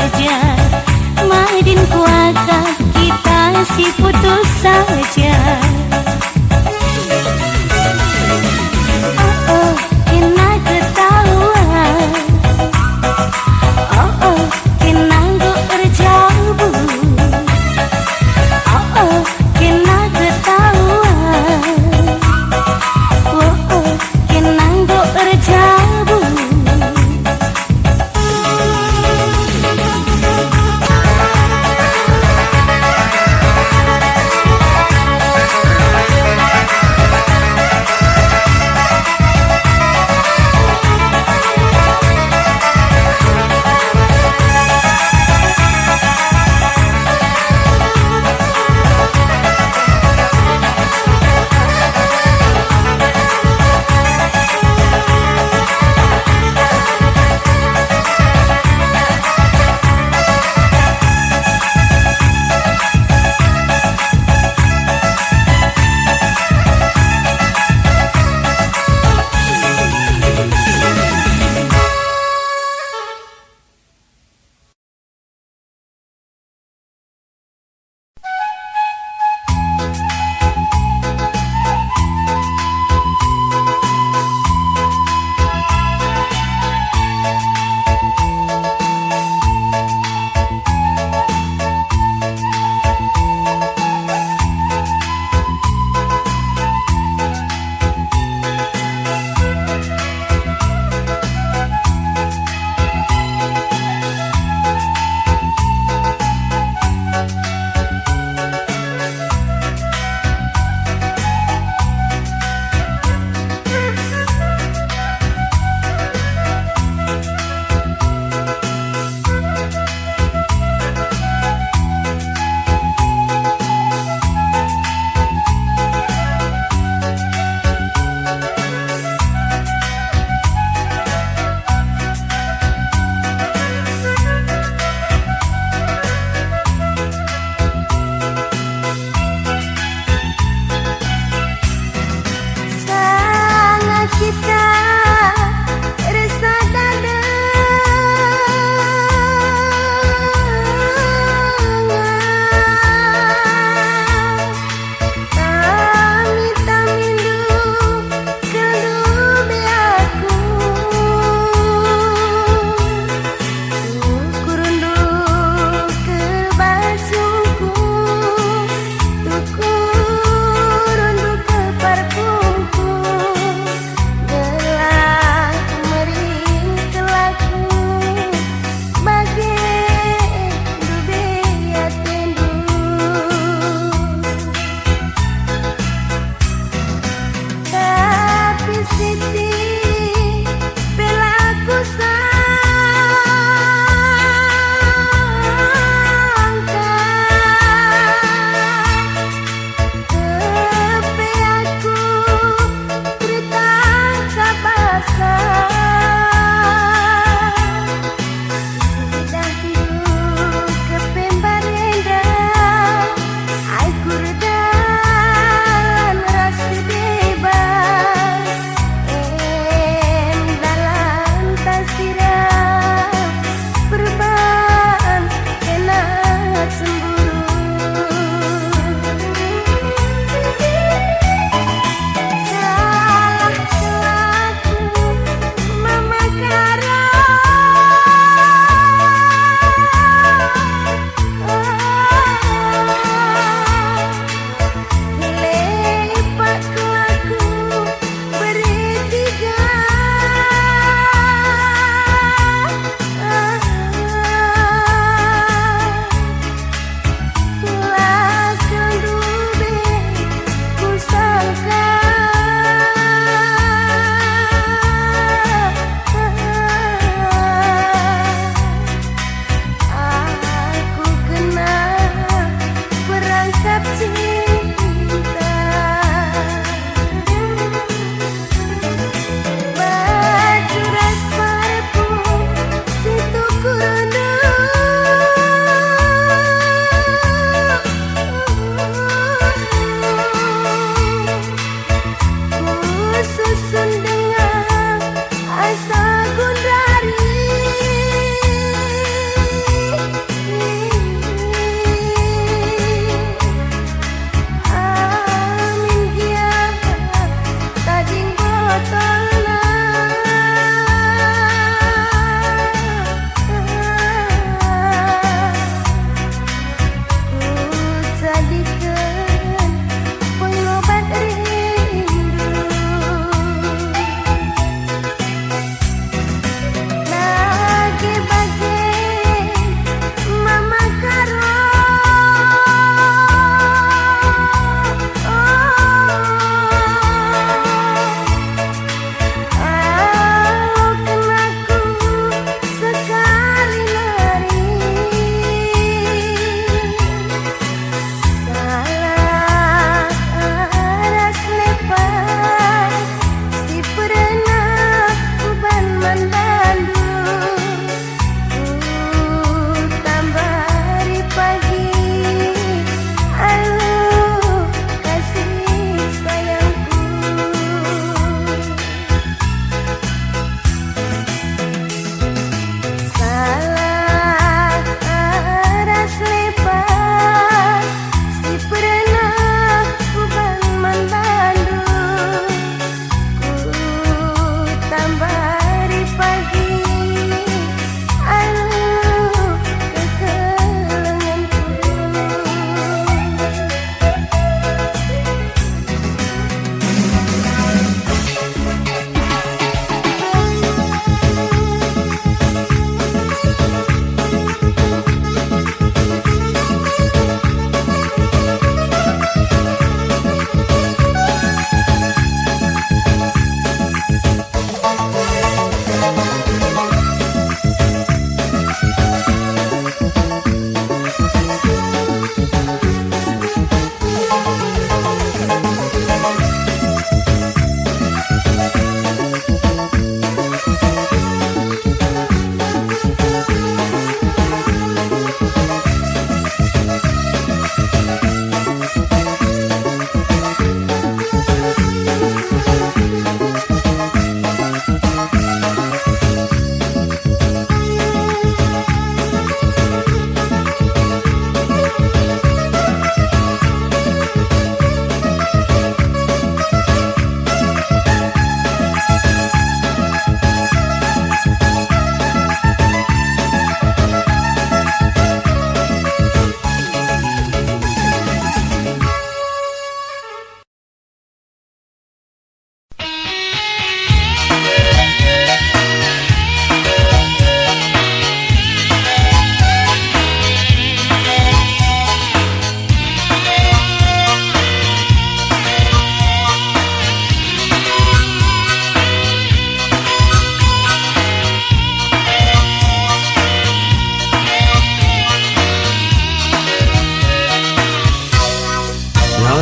saja. Madin kuaka kita si putus saja. Oh oh, kena ketahuan. Oh oh, kena go terjabu. Oh oh, kena ketahuan. Oh oh, kena go terjabu.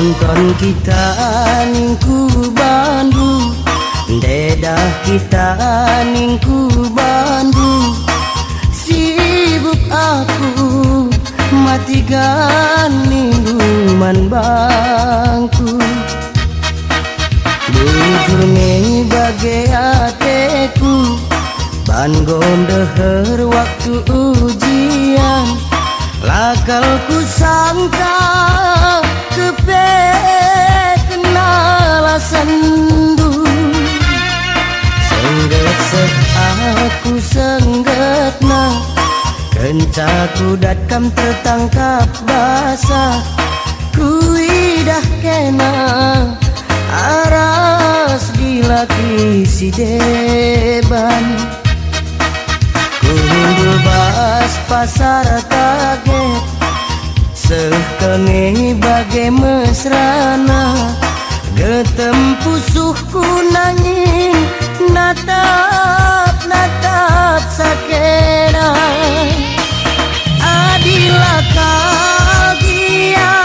Nonton kita ningku bandu, dedah kita ningku bandu. Sibuk aku mati minuman bangku. Bujur nge bagai ateku, ban gondeher waktu ujian. Lakal ku sangka kepe kenala sendu. Sengget aku senggetna, kencaku datkam tertangkap basah. Kuidah kena aras dilaki si deban. Kuhindul bas pasar kaget, sekenge bagai mesrana. Getempusuhku nanging natap sakena. Adilah kagia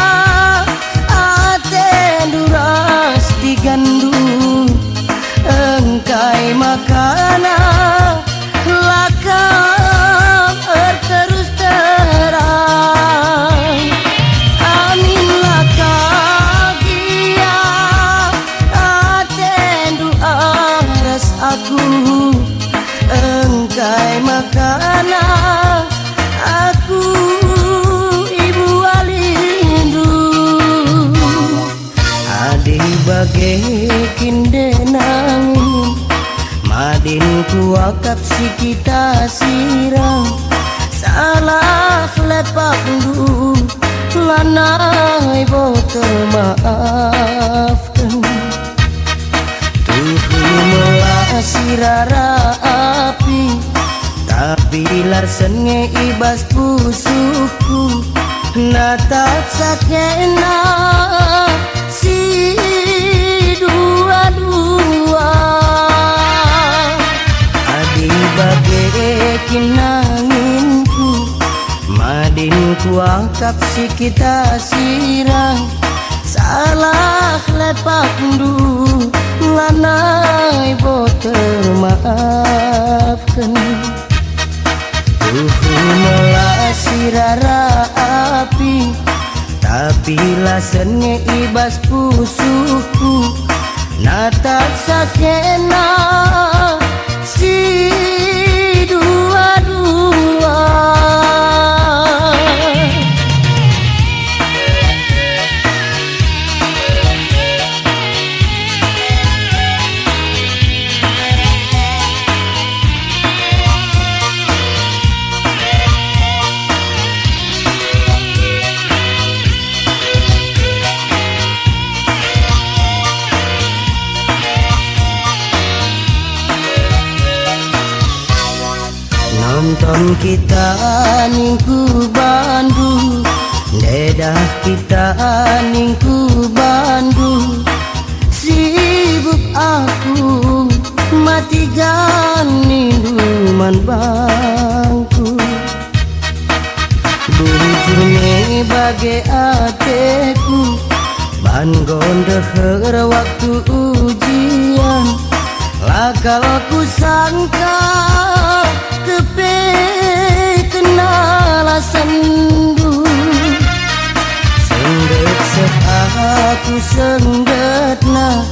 atenduras digandu, engkai makana lakam terus terang. Aminlah kagia atendu aras aku, engkai makana aku ibu alindu. Adi bagai kinde nangin, madin kuakap si kita sirang. Salah lepak du lanai botol maafkan. Tuhu melasi rara api, tapi larsen nge ibas pusuku. Natap sakena si dua-dua. Adi bagai kinanginku, madinku angkap si kita sirang. Salah lepak du lanai botol maafkan. Tuhu melasi rara api, tapi lasen nge ibas pusuku. Natap sakena si dua-dua. Nonton kita ningku bandu, dedah kita ningku bandu. Sibuk aku mati minuman bangku. Bujurnya bagai ateku, ban gondeher waktu ujian. Lakal ku sangka kepe kenala sendu. Sengget aku senggetna,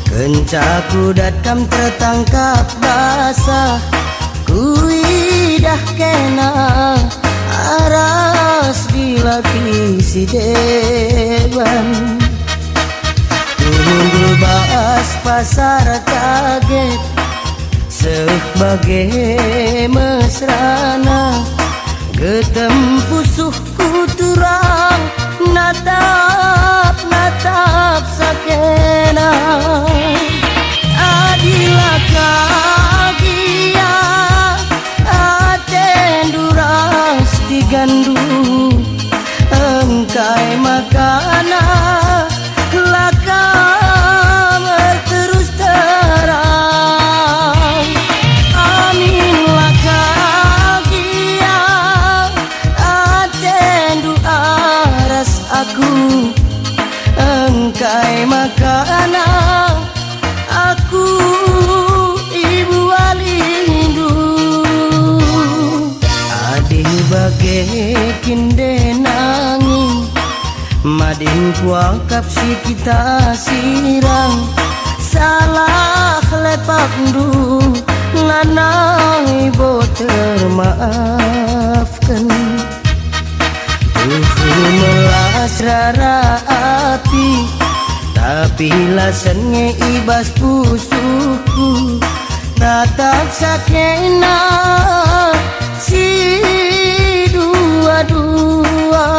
kencaku datkam tertangkap basah. Kuidah kena aras dilaki si dewan. Tunggu bas pasar kaget, sebagai mesrana. Getempusuhku turang natap sakena. Adilah kagia atenduras digandu, engkai makana lakam terus terang. Aminlah kagia atendu aras aku, bagai kinde nanging mading kuangkap si kita sirang salah lepak du lanang ibu termaafkan melas rara api tapi lasannya ibas pusuku natap sakena si dua-dua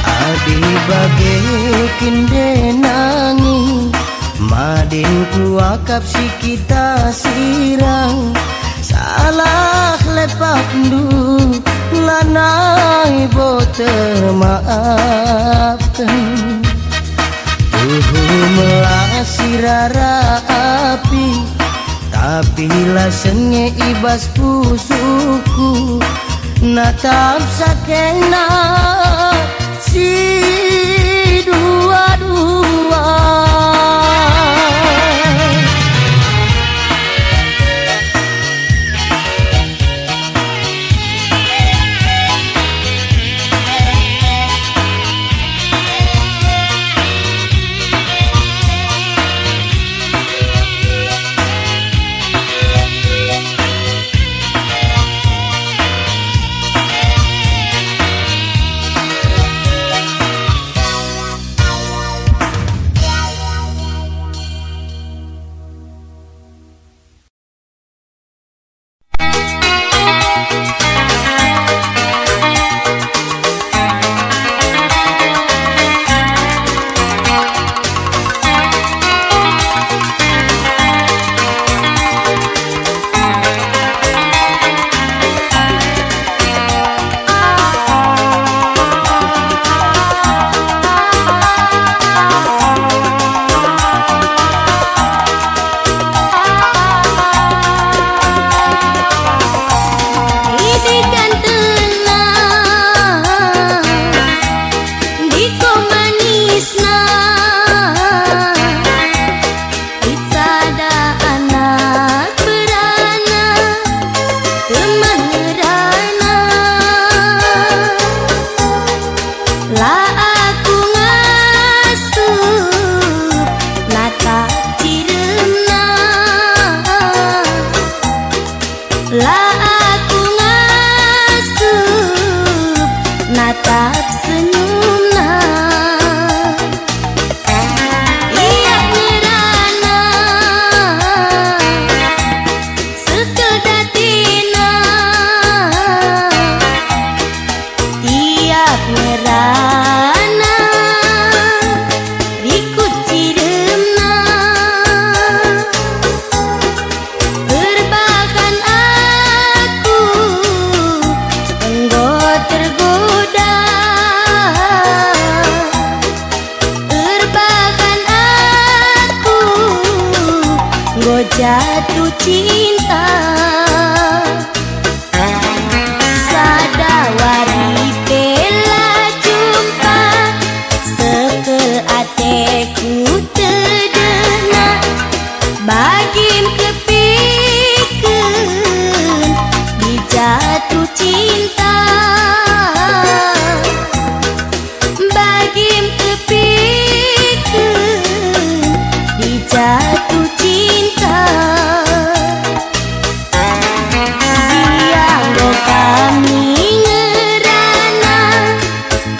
adi bagai kinde nanging mading kuakap si kita sirang salah lepak du lanai bo termaafkan melasi rara api tapi lasannya ibas pusuku natap sakena si dua-dua. Jatuh cinta sadawari pela jumpa sekel ateku terdena bagim kepikeun dijatuh cinta bagim kepikeun dijatuh cinta dianggo kami ngerana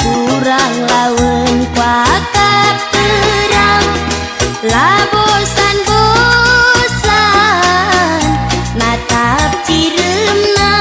kurang lawan kuakap terang lah bosan-bosan natap ciremna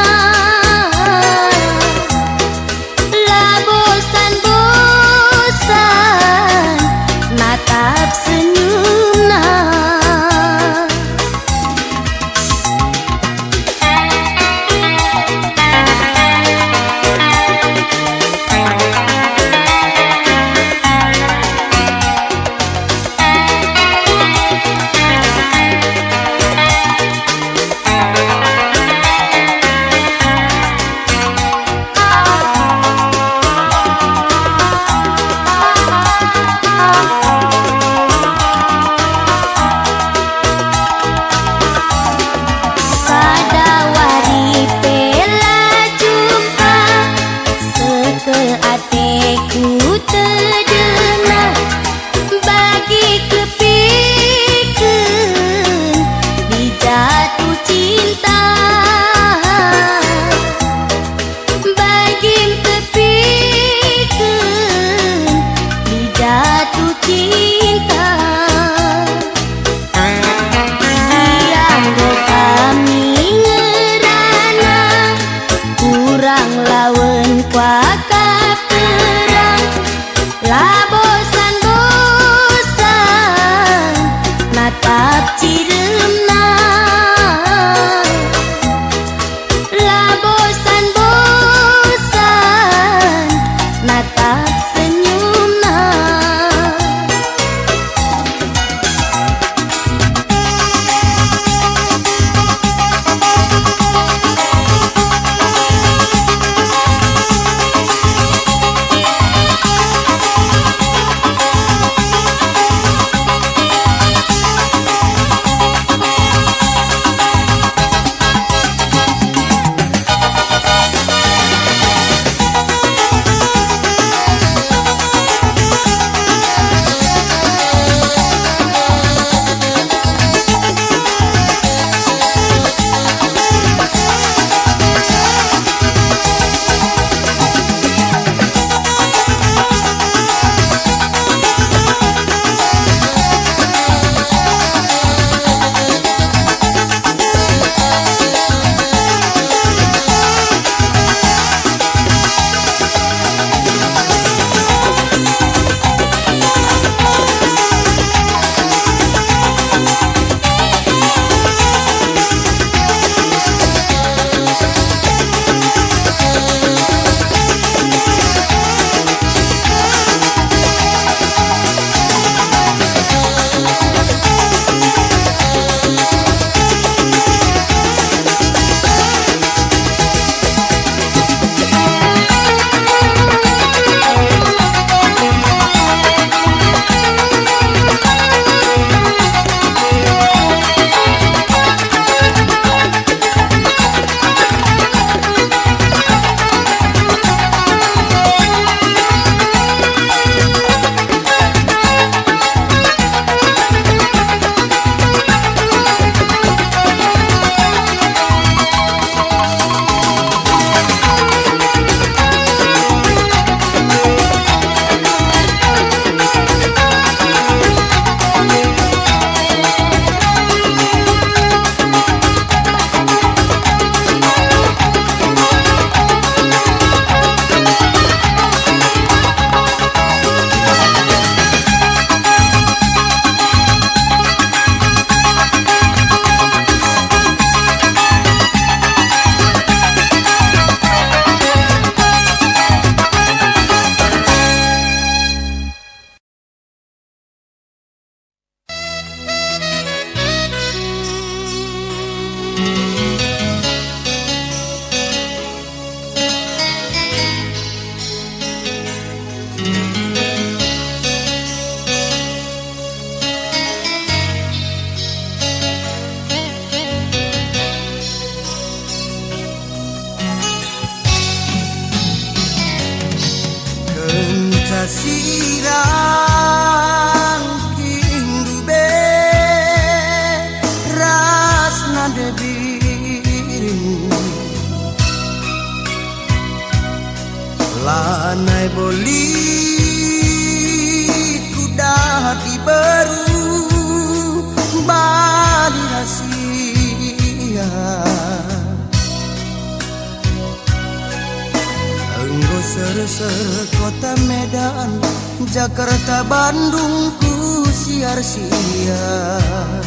kurang lawan kuaka perang. Lah bosan-bosan natap ciremna. Lah bosan-bosan natap senyumna. Sirang kindube rasna debiring lanai boli kuda hati baru bali rahasia enggo ser-ser kota Medan Jakarta Bandung ku siar-siar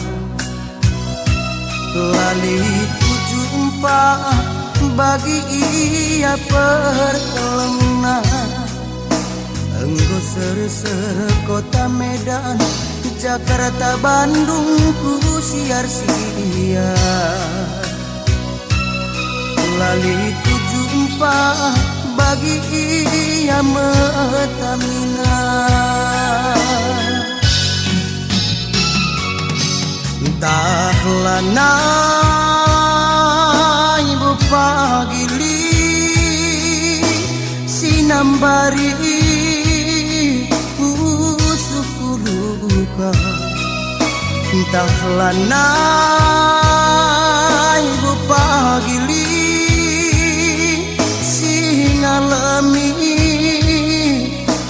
lali ku jumpa bagi ia perkelena enggo ser-ser kota Medan Jakarta Bandung ku siar-siar lali ku jumpa bagi ia metamina entahlah na ibu pagili sinambari usukuluka entahlah na ibu pagili ngalami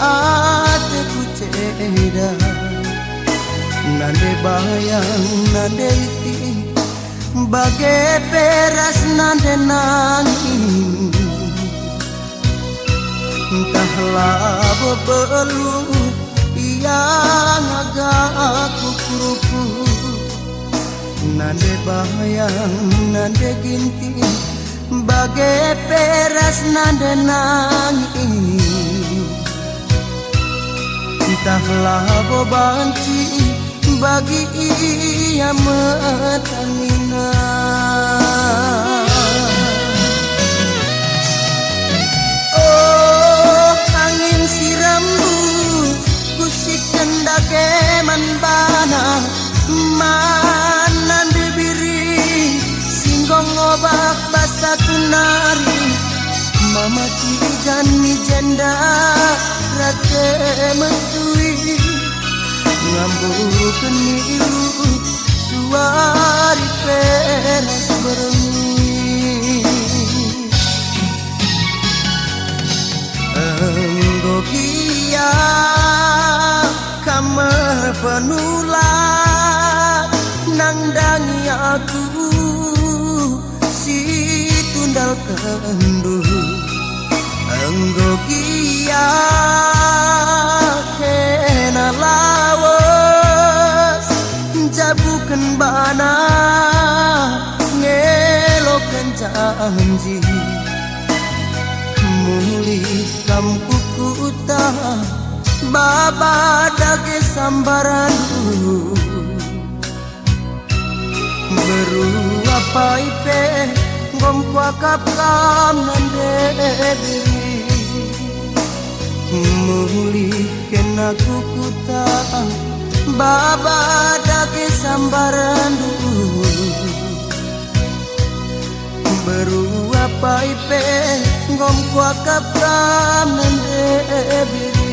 atiku ceda nande bayang nande iti bagai peras nande nangis belu yang agak kukuruku nande bayang nande ginting bagai peras nande nangis entahlah bobanci bagi ia metanina oh angin sirammu kusik kendake manbana mana dibiri singgong obak basa kunari mama tigan mi jenda rate mesui ngamburu penilu suari peras berengi enggokia kamar penular nangdangi aku si tundal kendu enggokia kena lawas jabukan bana ngelokan janji muli kamku kuta baba dage sambaran beru apa ipe ngom kuakap kam nande diri muli kena kukuta baba dage sambaran beru apa ipe ngom kuakap kam nande diri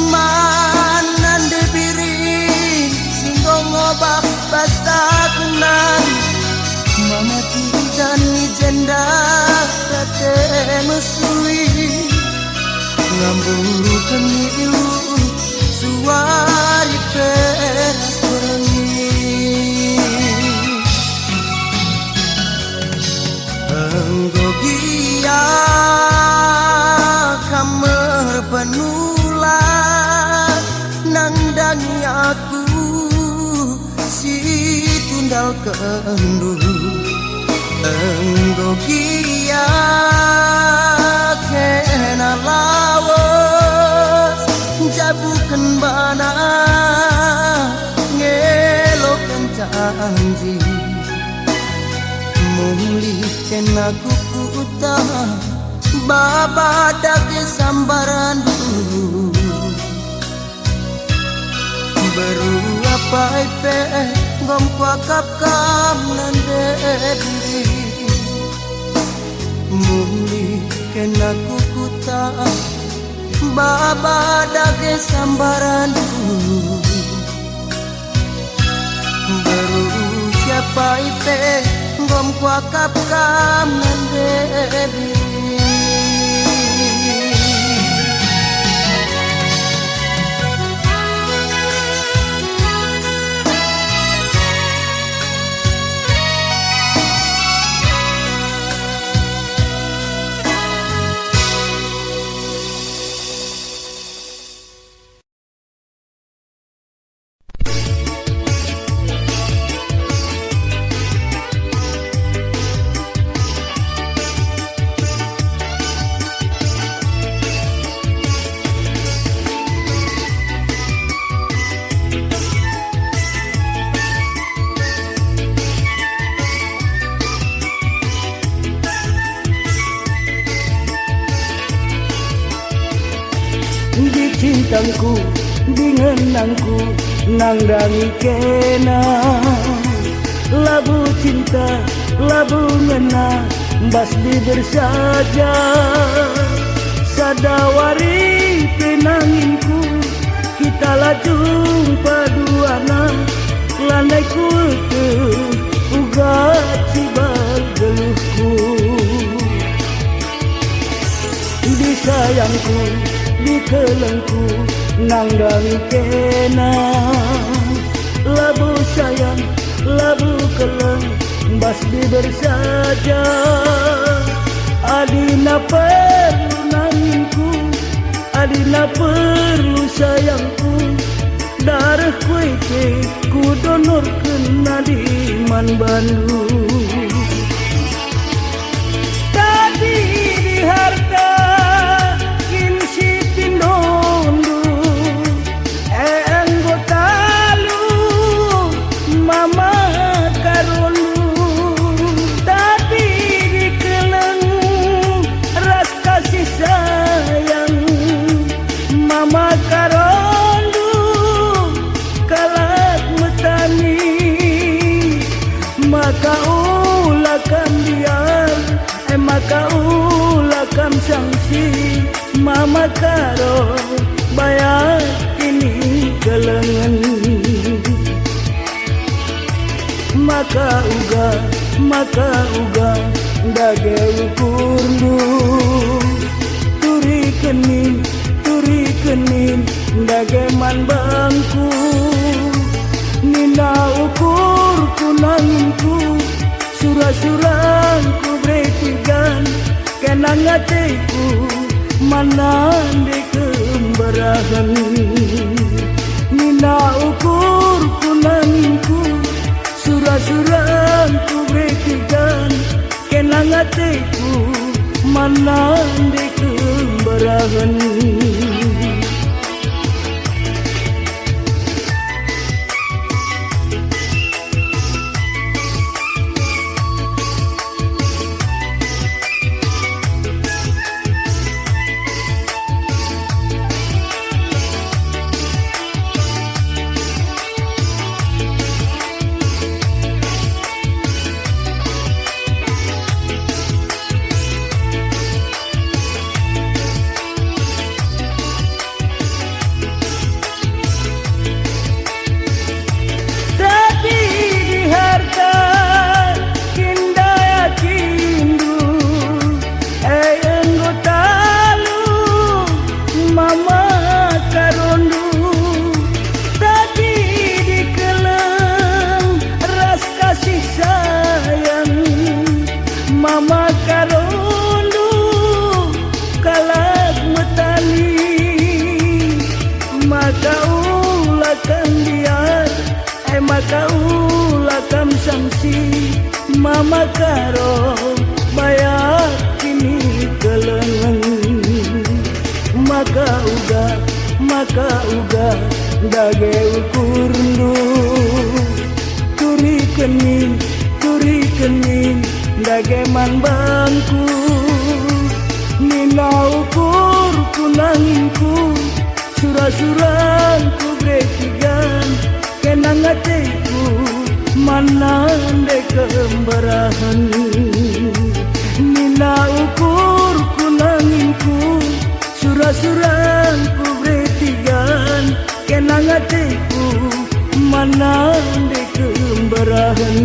manan dibiri singgong obak basta kunan mama tidan ni jenda rate mesui ngamburu kenilu suari peras berengi enggogia kamar penular nangdangi aku si tundal kendu enggogia kena lawas jabukan bana ngelokan janji muli kena kukuta baba dage sambaran beru apa ipe ngom kuakap kam nande diri muli kena kukuta baba dage sambaran beru siapa ipe ngom kuakap kam nande diri sayangku dingenangku nangdangi kena labu cinta labu ngena bas bersaja sadawari penanginku kita lajung paduana landai ku uga cibal geluhku di sayangku di kelengku nangdangi kena labu sayang labu keleng bas bersaja adina perlu nanginku adina perlu sayangku darah kueke ku donor kena di man Bandung tadi di harta kinsi pindondu enggotalu mama karonu tadi di keleng ras kasih sayang mama karonu kalak metani maka ulakan biar maka ulakan sanksi mama karo bayar ini kelengan maka uga dage ukurnu turi kenin dage man bangku nina ukur kunanginku surah-surahku beretigan kenang hatiku manande kemberahan nina ukur kunanginku surah-surahku beretigan kenang hatiku manande kemberahan maka ulakan sanksi mama karo bayar kini kelengan maka uga dage ukurnu turi kenin dage man bangku nina ukur kunanginku surah-surahku beretigan kenang hatiku manande kemberahan nina ukur kunanginku surah-surahku beretigan kenang hatiku manande kemberahan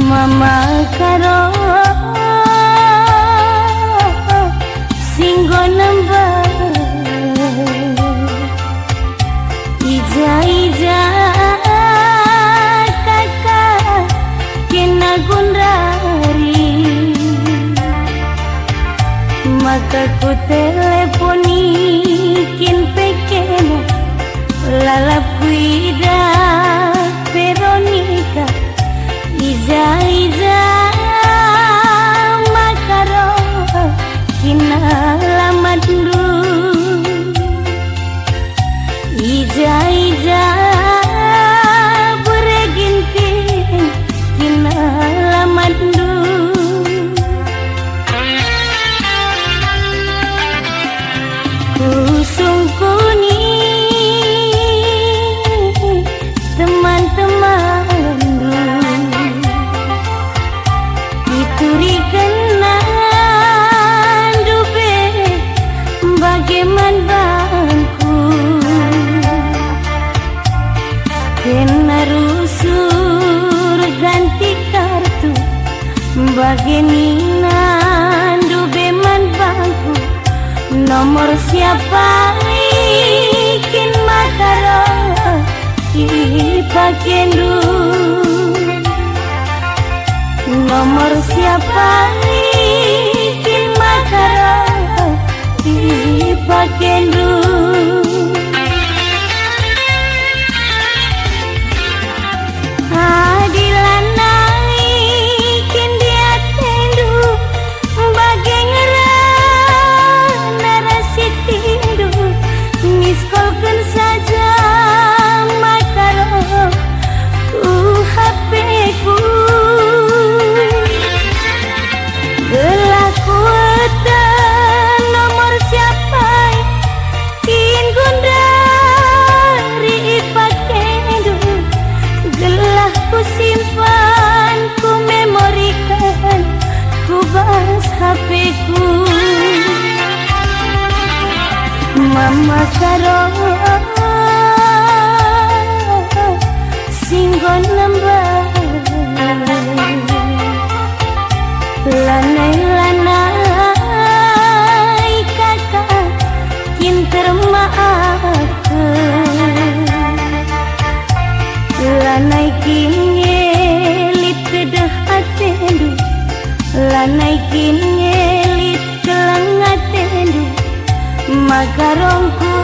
mama karo maka ku telefonikin pekena lalap kuida Veronica iza makaro kina lamandu iza bereginting kina lamandu kusung kuning teman-temandu diturikan dube bagaimana bangku kena rusur ganti kartu bagaiman dube man bangku nomor siapa ikin makaro ipakendu nomor siapa ikin makaro ipakendu miskolkan saja makaro HP-ku gelaku nomor siapa kin gundari ipakendu gelah ku simpan ku memorikan ku bahas HP-ku mama karo singgon nambah lanai kakak kinter maafkan lanai kin ngelit kedah atendu lanai kin ngelit kelang atendu magarongku